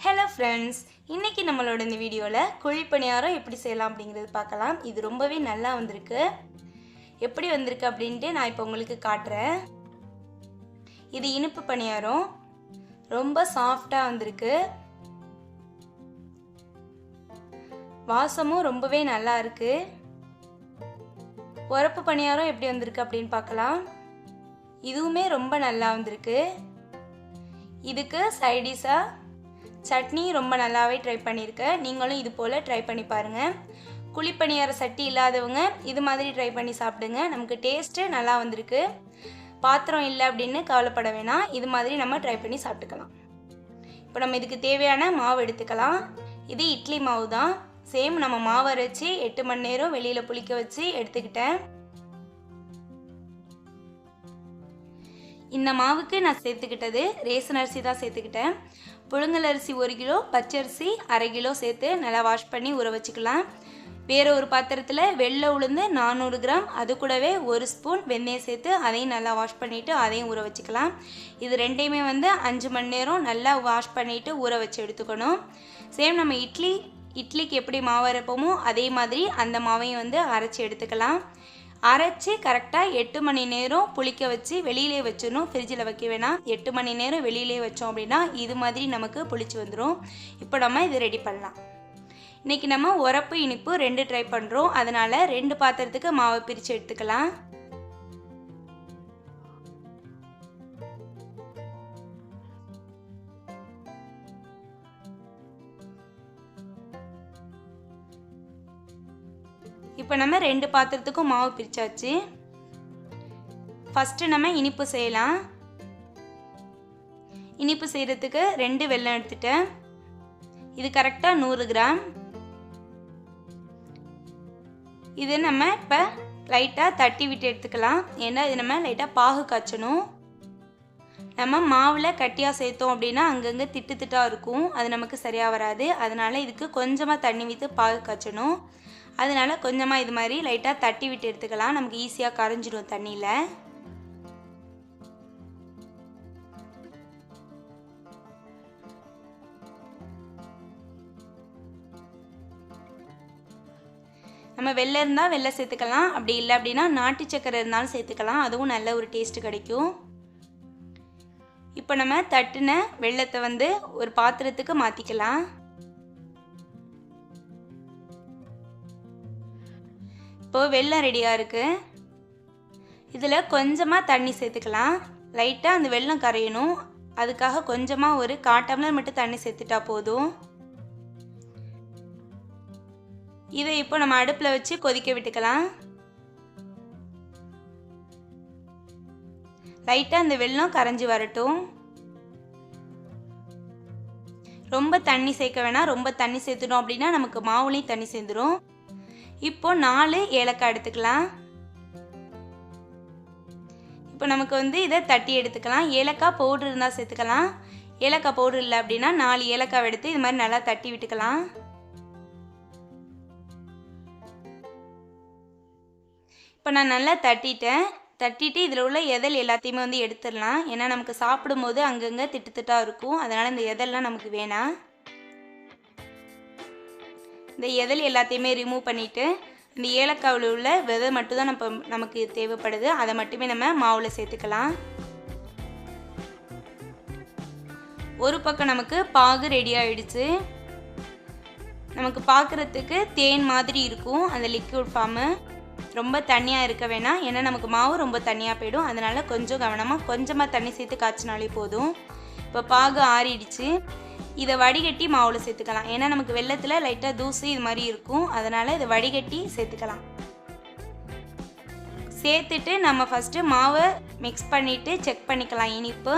Hello friends, இன்னைக்கு நம்மளோட இந்த வீடியோல குழிப்பணியாரம் எப்படி செய்யலாம் அப்படிங்கறது பார்க்கலாம். இது ரொம்பவே நல்லா வந்திருக்கு. எப்படி வந்திருக்கு அப்படினு நான் இப்போ உங்களுக்கு காட்றேன். இது இனிப்பு பணியாரம். ரொம்ப சாஃப்ட்டா வந்திருக்கு. வாசமும் ரொம்பவே நல்லா இருக்கு. உரப்பு பணியாரம் எப்படி வந்திருக்கு அப்படினு பார்க்கலாம். இதுவுமே ரொம்ப நல்லா வந்திருக்கு. இதுக்கு சைடு டிஷ்ஷா சட்னி ரொம்ப நல்லாவே ட்ரை பண்ணியிருக்கேன். நீங்களும் இது போல் ட்ரை பண்ணி பாருங்கள். குழிப்பணியார சட்டி இல்லாதவங்க இது மாதிரி ட்ரை பண்ணி சாப்பிடுங்க. நமக்கு டேஸ்ட்டு நல்லா வந்திருக்கு. பாத்திரம் இல்லை அப்படின்னு கவலைப்பட வேணாம். இது மாதிரி நம்ம ட்ரை பண்ணி சாப்பிட்டுக்கலாம். இப்போ நம்ம இதுக்கு தேவையான மாவு எடுத்துக்கலாம். இது இட்லி மாவு தான். சேம் நம்ம மாவு அரைச்சி 8 மணி நேரம் வெளியில் புளிக்க வச்சு எடுத்துக்கிட்டேன். இந்த மாவுக்கு நான் சேர்த்துக்கிட்டது ரேசன் அரிசி தான் சேர்த்துக்கிட்டேன். புழுங்கல் அரிசி 1 கிலோ, பச்சரிசி 1/2 கிலோ சேர்த்து நல்லா வாஷ் பண்ணி ஊற வச்சுக்கலாம். வேறு ஒரு பாத்திரத்தில் வெள்ளை உளுந்து 400 கிராம், அது கூடவே 1 ஸ்பூன் வெந்தயம் சேர்த்து அதையும் நல்லா வாஷ் பண்ணிவிட்டு அதையும் ஊற வச்சுக்கலாம். இது ரெண்டையுமே 5 மணி நேரம் நல்லா வாஷ் பண்ணிவிட்டு ஊற வச்சு எடுத்துக்கணும். சேம் நம்ம இட்லிக்கு எப்படி மாவு அரைப்போமோ அதே மாதிரி அந்த மாவையும் அரைச்சி எடுத்துக்கலாம். அரைச்சி கரெக்டாக 8 மணி நேரம் புளிக்க வச்சு வெளியிலே வச்சிடணும். ஃப்ரிட்ஜில் வைக்க வேணாம். 8 மணி நேரம் வெளியிலே வச்சோம் அப்படின்னா இது மாதிரி நமக்கு புளிச்சு வந்துடும். இப்போ நம்ம இது ரெடி பண்ணலாம். இன்றைக்கி நம்ம உரப்பு இனிப்பு 2 ட்ரை பண்ணுறோம். அதனால் 2 பாத்திரத்துக்கு மாவை பிரித்து எடுத்துக்கலாம். இப்போ நம்ம 2 பாத்திரத்துக்கும் மாவு பிரிச்சாச்சு. ஃபஸ்ட்டு நம்ம இனிப்பு செய்யலாம். இனிப்பு செய்கிறதுக்கு 2 வெல்லம் எடுத்துட்டேன். இது கரெக்டாக 100 கிராம். இது நம்ம இப்போ லைட்டாக தட்டி விட்டு எடுத்துக்கலாம். ஏன்னா இது நம்ம லைட்டாக பாகு காய்ச்சணும். நம்ம மாவில் கட்டியாக சேர்த்தோம் அப்படின்னா அங்கங்கே திட்டு திட்டாக இருக்கும். அது நமக்கு சரியாக வராது. அதனால் இதுக்கு கொஞ்சமாக தண்ணி விட்டு பாகு காய்ச்சணும். அதனால கொஞ்சமாக இது மாதிரி லைட்டாக தட்டி விட்டு எடுத்துக்கலாம். நமக்கு ஈஸியாக கரைஞ்சிடும் தண்ணியில். நம்ம வெள்ளை இருந்தால் வெள்ளை சேர்த்துக்கலாம். அப்படி இல்லை அப்படின்னா நாட்டு சக்கரை இருந்தாலும் சேர்த்துக்கலாம். அதுவும் நல்ல ஒரு டேஸ்ட்டு கிடைக்கும். இப்போ நம்ம தட்டின வெள்ளத்தை ஒரு பாத்திரத்துக்கு மாற்றிக்கலாம். இப்போது வெல்லம் ரெடியாக இருக்குது. இதில் கொஞ்சமாக தண்ணி சேர்த்துக்கலாம். லைட்டாக அந்த வெல்லம் கரையணும். அதுக்காக கொஞ்சமாக ஒரு 1/4 டம்ளர் மட்டும் தண்ணி சேர்த்துட்டா போதும். இதை இப்போ நம்ம அடுப்பில் வச்சு கொதிக்க விட்டுக்கலாம். லைட்டாக அந்த வெல்லம் கரைஞ்சி வரட்டும். ரொம்ப தண்ணி சேர்க்க வேணாம். ரொம்ப தண்ணி சேர்த்துட்டோம் அப்படின்னா நமக்கு மாவுலையும் தண்ணி சேர்ந்துடும். இப்போ 4 ஏலக்காய் எடுத்துக்கலாம். இப்போ நமக்கு இதை தட்டி எடுத்துக்கலாம். ஏலக்காய் பவுடர் இருந்தால் சேர்த்துக்கலாம். ஏலக்காய் பவுடர் இல்லை அப்படின்னா 4 ஏலக்காய் எடுத்து இது மாதிரி நல்லா தட்டி விட்டுக்கலாம். இப்போ நான் நல்லா தட்டிட்டு இதில் உள்ள எதல் எல்லாத்தையுமே எடுத்துடலாம். ஏன்னா நமக்கு சாப்பிடும்போது அங்கங்கே திட்டு திட்டாக இருக்கும். அதனால் இந்த எதெல்லாம் நமக்கு வேணாம். இந்த எதல் எல்லாத்தையுமே ரிமூவ் பண்ணிவிட்டு இந்த ஏலக்காவில் உள்ள விதை மட்டும்தான் நமக்கு தேவைப்படுது. அதை மட்டுமே நம்ம மாவில் சேர்த்துக்கலாம். ஒரு பக்கம் நமக்கு பாகு ரெடி ஆகிடுச்சு. நமக்கு பார்க்குறதுக்கு தேன் மாதிரி இருக்கும் அந்த லிக்விட் ஃபார்மு. ரொம்ப தண்ணியாக இருக்க வேணாம். ஏன்னா நமக்கு மாவு ரொம்ப தண்ணியாக போயிடும். அதனால் கொஞ்சம் கவனமாக கொஞ்சமாக தண்ணி சேர்த்து காய்ச்சினாலே போதும். இப்போ பாகு ஆறிடுச்சு. இதை வடிகட்டி மாவில் சேர்த்துக்கலாம். ஏன்னா நமக்கு வெள்ளத்தில் லைட்டாக தூசி இது மாதிரி இருக்கும். அதனால் இதை வடிகட்டி சேர்த்துக்கலாம். சேர்த்துட்டு நம்ம ஃபஸ்ட்டு மாவை மிக்ஸ் பண்ணிவிட்டு செக் பண்ணிக்கலாம். இனிப்பு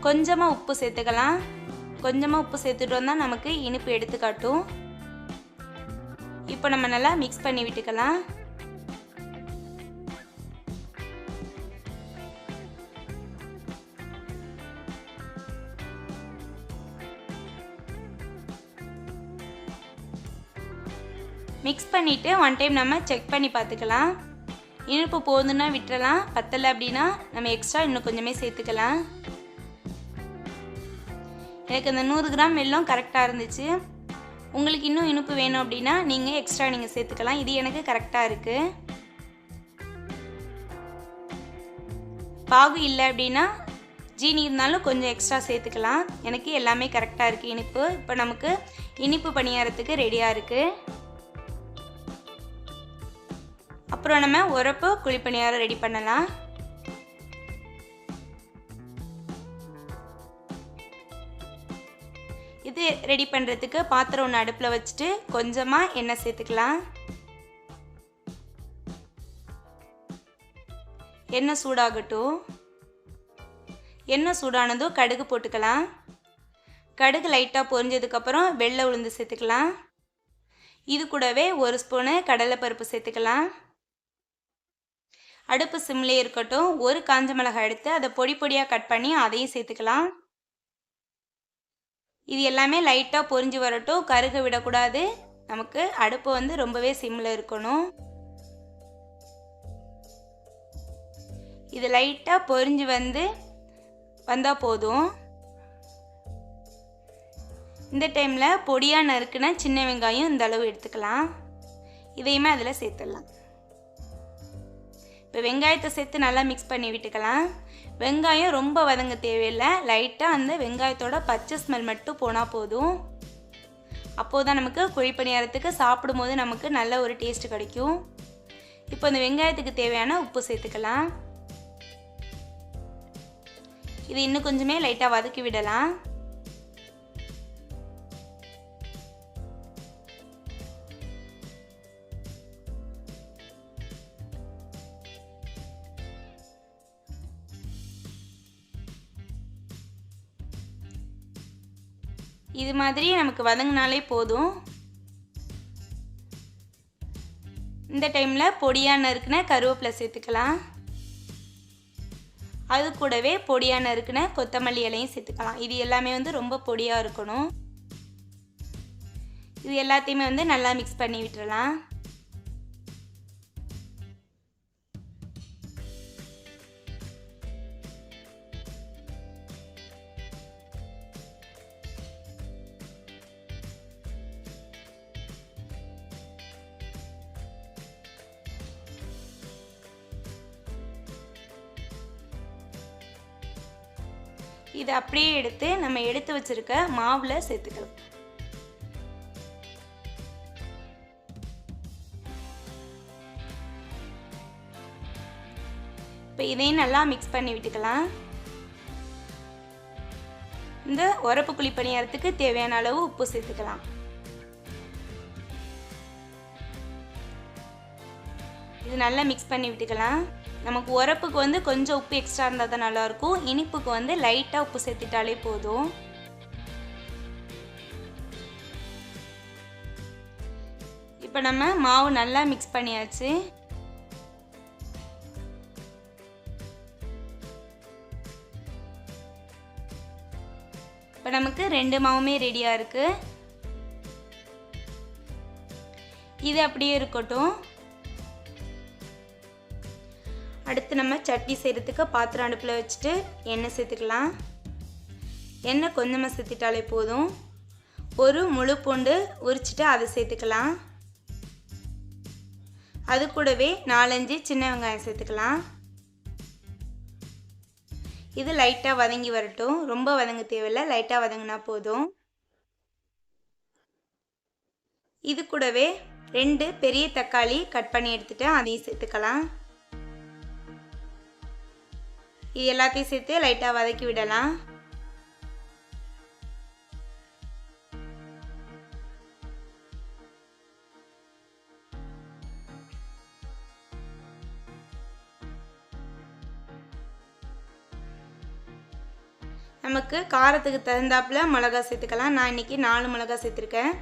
கொஞ்சமாக உப்பு சேர்த்துக்கலாம். கொஞ்சமாக உப்பு சேர்த்துட்டு வந்தால் நமக்கு இனிப்பு எடுத்து காட்டும். இப்போ நம்ம நல்லா மிக்ஸ் பண்ணி விட்டுக்கலாம். மிக்ஸ் பண்ணிவிட்டு ஒன் டைம் நம்ம செக் பண்ணி பார்த்துக்கலாம். இனிப்பு போதுன்னா விட்டுறலாம். பத்தலை அப்படின்னா நம்ம எக்ஸ்ட்ரா இன்னும் கொஞ்சமே சேர்த்துக்கலாம். எனக்கு அந்த 100 கிராம் வெல்லம் கரெக்டாக இருந்துச்சு. உங்களுக்கு இன்னும் இனிப்பு வேணும் அப்படின்னா நீங்கள் எக்ஸ்ட்ரா நீங்கள் சேர்த்துக்கலாம். இது எனக்கு கரெக்டாக இருக்குது. பாகு இல்லை அப்படின்னா ஜீனி இருந்தாலும் கொஞ்சம் எக்ஸ்ட்ரா சேர்த்துக்கலாம். எனக்கு எல்லாமே கரெக்டாக இருக்குது இனிப்பு. இப்போ நமக்கு இனிப்பு பணியாரத்துக்கு ரெடியாக இருக்குது. அப்புறம் நம்ம உரப்பு குழிப்பணியாரம் ரெடி பண்ணலாம். இது ரெடி பண்ணுறதுக்கு பாத்திரம் ஒன்று அடுப்பில் வச்சுட்டு கொஞ்சமாக எண்ணெய் சேர்த்துக்கலாம். எண்ணெய் சூடாகட்டும். எண்ணெய் சூடானதும் கடுகு போட்டுக்கலாம். கடுகு லைட்டாக பொரிஞ்சதுக்கப்புறம் வெள்ளை உளுந்து சேர்த்துக்கலாம். இது கூடவே 1 ஸ்பூனு கடலைப்பருப்பு சேர்த்துக்கலாம். அடுப்பு சிம்லே இருக்கட்டும். 1 காஞ்ச மிளகாய் எடுத்து அதை பொடி பொடியாக கட் பண்ணி அதையும் சேர்த்துக்கலாம். இது எல்லாமே லைட்டாக பொரிஞ்சு வரட்டும். கருக விடக்கூடாது. நமக்கு அடுப்பு வந்து ரொம்பவே சிம்மில் இருக்கணும். இது லைட்டாக பொரிஞ்சு வந்தால் போதும். இந்த டைமில் பொடியாக நறுக்குன சின்ன வெங்காயம் இந்த அளவு எடுத்துக்கலாம். இதையுமே அதில் சேர்த்துடலாம். இப்போ வெங்காயத்தை சேர்த்து நல்லா மிக்ஸ் பண்ணி விட்டுக்கலாம். வெங்காயம் ரொம்ப வதங்க தேவையில்லை. லைட்டாக அந்த வெங்காயத்தோட பச்சை ஸ்மெல் மட்டும் போனால் போதும். அப்போது தான் நமக்கு குழிப்பணியாரத்துக்கு சாப்பிடும்போது நமக்கு நல்ல ஒரு டேஸ்ட் கிடைக்கும். இப்போ அந்த வெங்காயத்துக்கு தேவையான உப்பு சேர்த்துக்கலாம். இது இன்னும் கொஞ்சமே லைட்டாக வதக்கி விடலாம். இது மாதிரி நமக்கு வதங்கினாலே போதும். இந்த டைமில் பொடியாக நறுக்குன கருவேப்பிலை சேர்த்துக்கலாம். அது கூடவே பொடியாக நறுக்குன கொத்தமல்லி இலையும் சேர்த்துக்கலாம். இது எல்லாமே ரொம்ப பொடியாக இருக்கணும். இது எல்லாத்தையுமே நல்லா மிக்ஸ் பண்ணி விட்டுறலாம். இதை அப்படியே எடுத்து நம்ம எடுத்து வச்சிருக்க மாவில் சேர்த்துக்கலாம். இப்போ இதையும் நல்லா மிக்ஸ் பண்ணி விட்டுக்கலாம். இந்த உரப்பு குழிப்பணியாரத்துக்கு தேவையான அளவு உப்பு சேர்த்துக்கலாம். இது நல்லா மிக்ஸ் பண்ணி விட்டுக்கலாம். நமக்கு உரப்புக்கு கொஞ்சம் உப்பு எக்ஸ்ட்ரா இருந்தால் தான் நல்லாயிருக்கும். இனிப்புக்கு லைட்டாக உப்பு சேர்த்துட்டாலே போதும். இப்போ நம்ம மாவு நல்லா மிக்ஸ் பண்ணியாச்சு. இப்போ நமக்கு 2 மாவுமே ரெடியாக இருக்குது. இது அப்படியே இருக்கட்டும். அடுத்து நம்ம சட்னி செய்கிறதுக்கு பாத்திரம் அடுப்பில் வச்சுட்டு எண்ணெய் சேர்த்துக்கலாம். எண்ணெய் கொஞ்சமாக சேர்த்துட்டாலே போதும். ஒரு முழு பூண்டு உரிச்சிட்டு அதை சேர்த்துக்கலாம். அது கூடவே 4-5 சின்ன வெங்காயம் சேர்த்துக்கலாம். இது லைட்டாக வதங்கி வரட்டும். ரொம்ப வதங்க தேவையில்லை. லைட்டாக வதங்கினா போதும். இது கூடவே 2 பெரிய தக்காளி கட் பண்ணி எடுத்துட்டு அதையும் சேர்த்துக்கலாம். இது எல்லாத்தையும் சேர்த்து லைட்டாக வதக்கி விடலாம். நமக்கு காரத்துக்கு தகுந்தாப்புல மிளகா சேர்த்துக்கலாம். நான் இன்றைக்கி 4 மிளகா சேர்த்துருக்கேன்.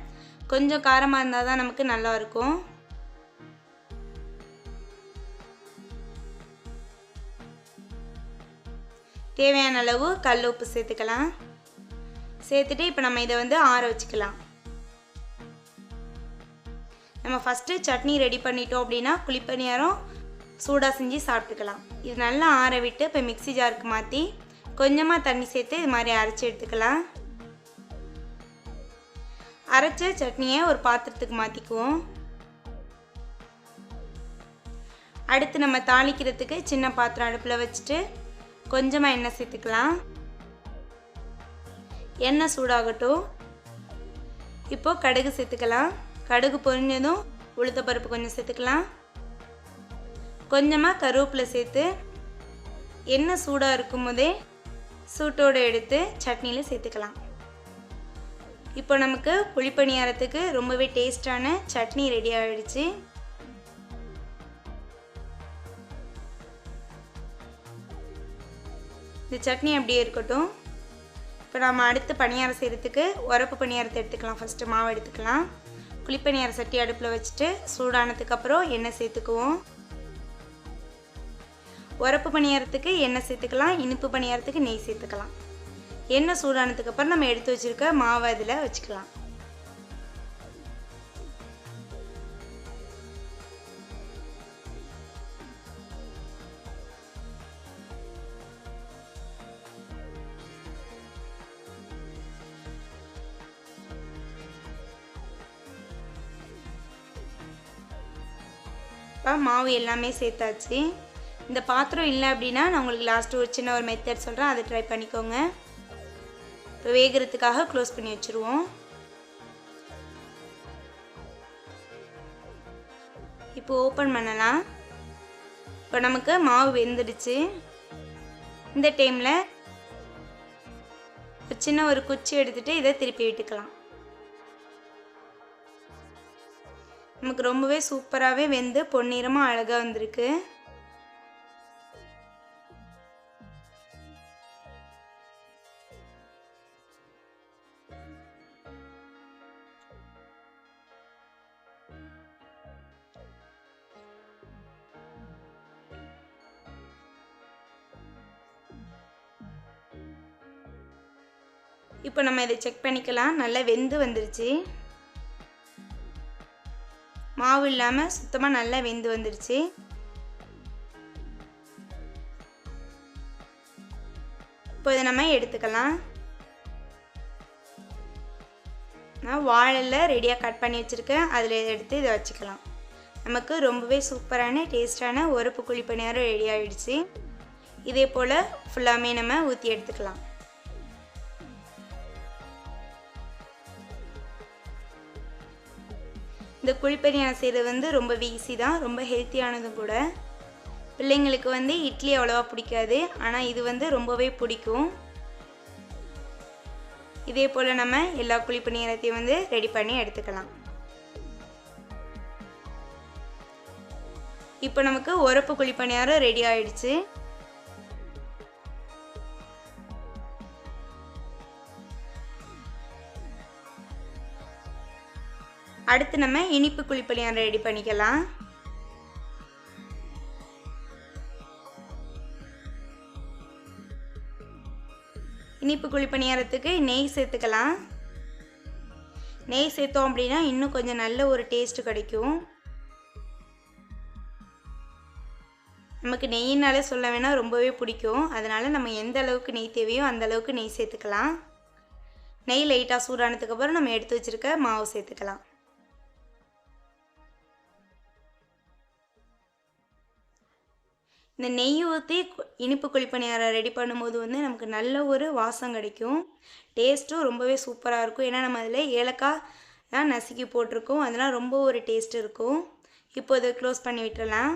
கொஞ்சம் காரமாக இருந்தால் தான் நமக்கு நல்லாயிருக்கும். தேவையான அளவு கல் உப்பு சேர்த்துக்கலாம். சேர்த்துட்டு இப்போ நம்ம இதை ஆற வச்சுக்கலாம். நம்ம ஃபஸ்ட்டு சட்னி ரெடி பண்ணிட்டோம் அப்படின்னா குழிப்பணியாரம் சூடாக செஞ்சு சாப்பிட்டுக்கலாம். இது நல்லா ஆற விட்டு இப்போ மிக்ஸி ஜாருக்கு மாற்றி கொஞ்சமாக தண்ணி சேர்த்து இது மாதிரி அரைச்சி எடுத்துக்கலாம். அரைச்ச சட்னியை ஒரு பாத்திரத்துக்கு மாற்றிக்குவோம். அடுத்து நம்ம தாளிக்கிறதுக்கு சின்ன பாத்திரம் அடுப்பில் வச்சுட்டு கொஞ்சமாக எண்ணெய் சேர்த்துக்கலாம். எண்ணெய் சூடாகட்டும். இப்போது கடுகு சேர்த்துக்கலாம். கடுகு பொரிஞ்சதும் உளுத்தப்பருப்பு கொஞ்சம் சேர்த்துக்கலாம். கொஞ்சமாக கருவேப்பிலை சேர்த்து எண்ணெய் சூடாக இருக்கும் போதே சூட்டோடு எடுத்து சட்னியில் சேர்த்துக்கலாம். இப்போ நமக்கு குழிப்பணியாரத்துக்கு ரொம்பவே டேஸ்டான சட்னி ரெடி ஆகிடுச்சு. இந்த சட்னி அப்படியே இருக்கட்டும். இப்போ நம்ம அடுத்து பணியாரம் செய்கிறதுக்கு உரப்பு பணியாரத்தை எடுத்துக்கலாம். ஃபஸ்ட்டு மாவு எடுத்துக்கலாம். குழிப்பணியார சட்டி அடுப்பில் வச்சுட்டு சூடானதுக்கப்புறம் எண்ணெய் சேர்த்துக்குவோம். உரப்பு பணியாரத்துக்கு எண்ணெய் சேர்த்துக்கலாம். இனிப்பு பணியாரத்துக்கு நெய் சேர்த்துக்கலாம். எண்ணெய் சூடானதுக்கப்புறம் நம்ம எடுத்து வச்சுருக்க மாவை அதில் வச்சுக்கலாம். மாவு எல்லாமே சேர்த்தாச்சு. இந்த பாத்திரம் இல்லை அப்படின்னா நான் உங்களுக்கு லாஸ்ட்டு ஒரு சின்ன ஒரு மெத்தட் சொல்கிறேன், அதை ட்ரை பண்ணிக்கோங்க. இப்போ வேகிறதுக்காக க்ளோஸ் பண்ணி வச்சுருவோம். இப்போ ஓப்பன் பண்ணலாம். இப்போ நமக்கு மாவு வெந்துடுச்சு. இந்த டைமில் சின்ன ஒரு குச்சி எடுத்துகிட்டு இதை திருப்பி விட்டுக்கலாம். நமக்கு ரொம்பவே சூப்பராகவே வெந்து பொன்னிறமாக அழகாக வந்திருக்கு. இப்போ நம்ம இதை செக் பண்ணிக்கலாம். நல்லா வெந்து வந்துருச்சு. மாவு இல்லாமல் சுத்தமாக நல்லா வெந்து வந்துருச்சு. இப்போ இதை நம்ம எடுத்துக்கலாம். நான் வாழையில் ரெடியாக கட் பண்ணி வச்சுருக்கேன். அதில் எடுத்து இதை வச்சுக்கலாம். நமக்கு ரொம்பவே சூப்பரான டேஸ்டான உரப்பு குழிப்பணியாரம் ரெடி ஆகிடுச்சு. இதே போல் ஃபுல்லாமே நம்ம ஊற்றி எடுத்துக்கலாம். இந்த குழிப்பணியாரம் செய்கிறது ரொம்பவே ஈஸி தான், ரொம்ப ஹெல்த்தியானதும் கூட. பிள்ளைங்களுக்கு இட்லி அவ்வளோவா பிடிக்காது, ஆனால் இது ரொம்பவே பிடிக்கும். இதே போல் நம்ம எல்லா குழிப்பணியாரத்தையும் ரெடி பண்ணி எடுத்துக்கலாம். இப்போ நமக்கு உரப்பு குழிப்பணியாரம் ரெடி ஆயிடுச்சு. அடுத்து நம்ம இனிப்பு குழிப்பணியாரம் ரெடி பண்ணிக்கலாம். இனிப்பு குழிப்பணியாரத்துக்கு நெய் சேர்த்துக்கலாம். நெய் சேர்த்தோம் அப்படின்னா இன்னும் கொஞ்சம் நல்ல ஒரு டேஸ்ட் கிடைக்கும். நமக்கு நெய்யினாலே சொல்ல வேணால் ரொம்பவே பிடிக்கும். அதனால் நம்ம எந்த அளவுக்கு நெய் தேவையோ அந்த அளவுக்கு நெய் சேர்த்துக்கலாம். நெய் லைட்டாக சூடானதுக்கப்புறம் நம்ம எடுத்து வச்சுருக்க மாவு சேர்த்துக்கலாம். இந்த நெய் ஊற்றி இனிப்பு குழிப்பணியாரம் ரெடி பண்ணும்போது நமக்கு நல்ல ஒரு வாசம் கிடைக்கும். டேஸ்ட்டும் ரொம்பவே சூப்பராக இருக்கும். ஏன்னா நம்ம அதில் ஏலக்காய் தான் நசுக்கி போட்டிருக்கோம். அதனால் ரொம்ப ஒரு டேஸ்ட் இருக்கும். இப்போ இதை க்ளோஸ் பண்ணி விட்டுறலாம்.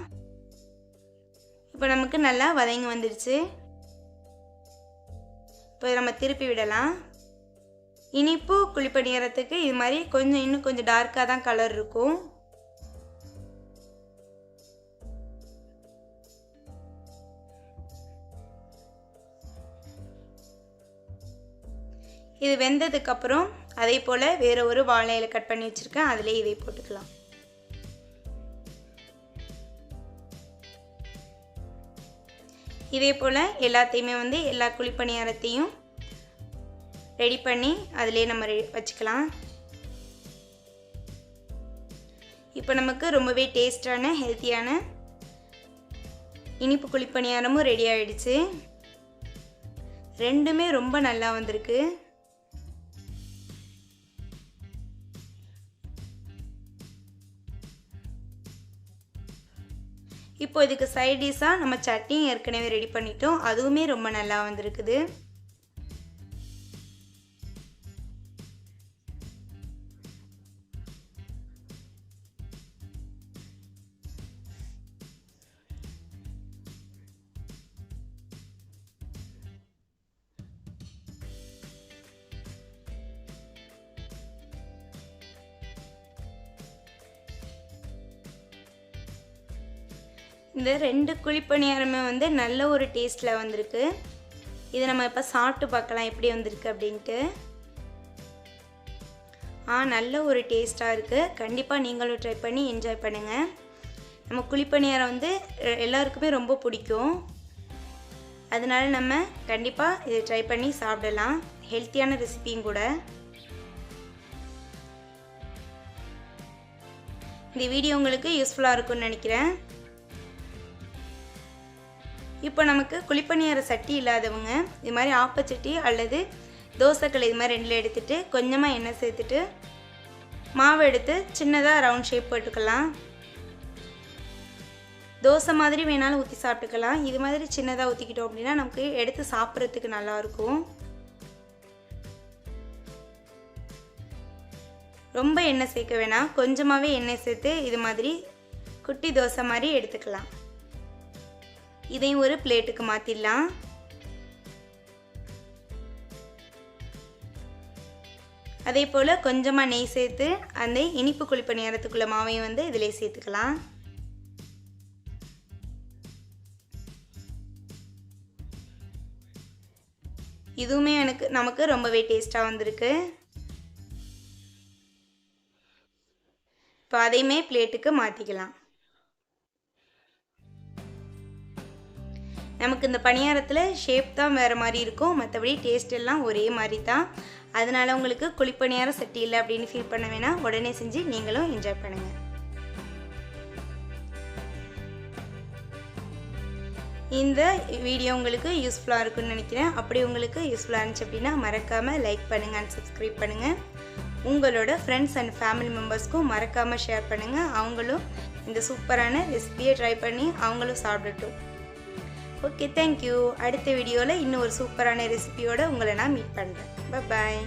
இப்போ நமக்கு நல்லா வதங்கி வந்துடுச்சு. இப்போ நம்ம திருப்பி விடலாம். இனிப்பு குழிப்பணியாரத்துக்கு இது மாதிரி இன்னும் கொஞ்சம் டார்க்காக தான் கலர் இருக்கும். இது வெந்ததுக்கப்புறம் அதே போல் வேறு ஒரு வாழை இலை கட் பண்ணி வச்சுருக்கேன். அதிலே இதை போட்டுக்கலாம். இதே போல் எல்லாத்தையுமே எல்லா குழிப்பணியாரத்தையும் ரெடி பண்ணி அதிலே நம்ம வச்சுக்கலாம். இப்போ நமக்கு ரொம்பவே டேஸ்டான ஹெல்த்தியான இனிப்பு குழிப்பணியாரமும் ரெடி ஆகிடுச்சு. ரெண்டுமே ரொம்ப நல்லா வந்திருக்கு. இப்போ இதுக்கு சைட் டிஷ்ஷாக நம்ம சட்னி ஏற்கனவே ரெடி பண்ணிட்டோம். அதுவுமே ரொம்ப நல்லா வந்திருக்குது. இந்த 2 குழிப்பணியாரமே வந்து நல்ல ஒரு டேஸ்ட்டில் வந்திருக்கு. இதை நம்ம இப்போ சாப்பிட்டு பார்க்கலாம் எப்படி வந்திருக்கு அப்படின்ட்டு. நல்ல ஒரு டேஸ்ட்டாக இருக்குது. கண்டிப்பாக நீங்களும் ட்ரை பண்ணி என்ஜாய் பண்ணுங்கள். நம்ம குழிப்பணியாரம் வந்து எல்லாருக்குமே ரொம்ப பிடிக்கும். அதனால நம்ம கண்டிப்பாக இதை ட்ரை பண்ணி சாப்பிடலாம். ஹெல்த்தியான ரெசிபியும் கூட. இந்த வீடியோ உங்களுக்கு யூஸ்ஃபுல்லாக இருக்கும்னு நினைக்கிறேன். இப்போ நமக்கு குழிப்பணியார சட்டி இல்லாதவங்க இது மாதிரி ஆப்பச்சட்டி அல்லது தோசைக்கல் இது மாதிரி 2 எடுத்துகிட்டு கொஞ்சமாக எண்ணெய் சேர்த்துட்டு மாவு எடுத்து சின்னதாக ரவுண்ட் ஷேப் போட்டுக்கலாம். தோசை மாதிரி வேணாலும் ஊற்றி சாப்பிட்டுக்கலாம். இது மாதிரி சின்னதாக ஊற்றிக்கிட்டோம் அப்படின்னா நமக்கு எடுத்து சாப்பிட்றதுக்கு நல்லாயிருக்கும். ரொம்ப எண்ணெய் சேர்க்க வேணாம், கொஞ்சமாகவே எண்ணெய் சேர்த்து இது மாதிரி குட்டி தோசை மாதிரி எடுத்துக்கலாம். இதையும் ஒரு பிளேட்டுக்கு மாற்றிடலாம். அதே போல் கொஞ்சமாக நெய் சேர்த்து அந்த இனிப்பு குழிப்பணியாரத்துக்குள்ள மாவையும் வந்து இதிலே சேர்த்துக்கலாம். இதுவுமே நமக்கு ரொம்பவே டேஸ்ட்டாக வந்திருக்கு. இப்போ அதையுமே பிளேட்டுக்கு மாற்றிக்கலாம். நமக்கு இந்த பணியாரத்தில் ஷேப் தான் வேறு மாதிரி இருக்கும், மற்றபடி டேஸ்ட் எல்லாம் ஒரே மாதிரி தான். அதனால் உங்களுக்கு குழிப்பணியாரம் சட்டி இல்லை அப்படின்னு ஃபீல் பண்ண வேணாம். உடனே செஞ்சு நீங்களும் என்ஜாய் பண்ணுங்கள். இந்த வீடியோ உங்களுக்கு யூஸ்ஃபுல்லாக இருக்குன்னு நினைக்கிறேன். அப்படி உங்களுக்கு யூஸ்ஃபுல்லாக இருந்துச்சு அப்படின்னா மறக்காமல் லைக் பண்ணுங்கள் அண்ட் சப்ஸ்கிரைப் பண்ணுங்கள். உங்களோட ஃப்ரெண்ட்ஸ் அண்ட் ஃபேமிலி மெம்பர்ஸ்க்கும் மறக்காமல் ஷேர் பண்ணுங்கள். அவங்களும் இந்த சூப்பரான ரெசிபியை ட்ரை பண்ணி அவங்களும் சாப்பிடட்டும். Okay, thank you. அடுத்த வீடியோவில் இன்னும் ஒரு சூப்பரான ரெசிபியோடு உங்களை நான் மீட் பண்ணுறேன். பாய்.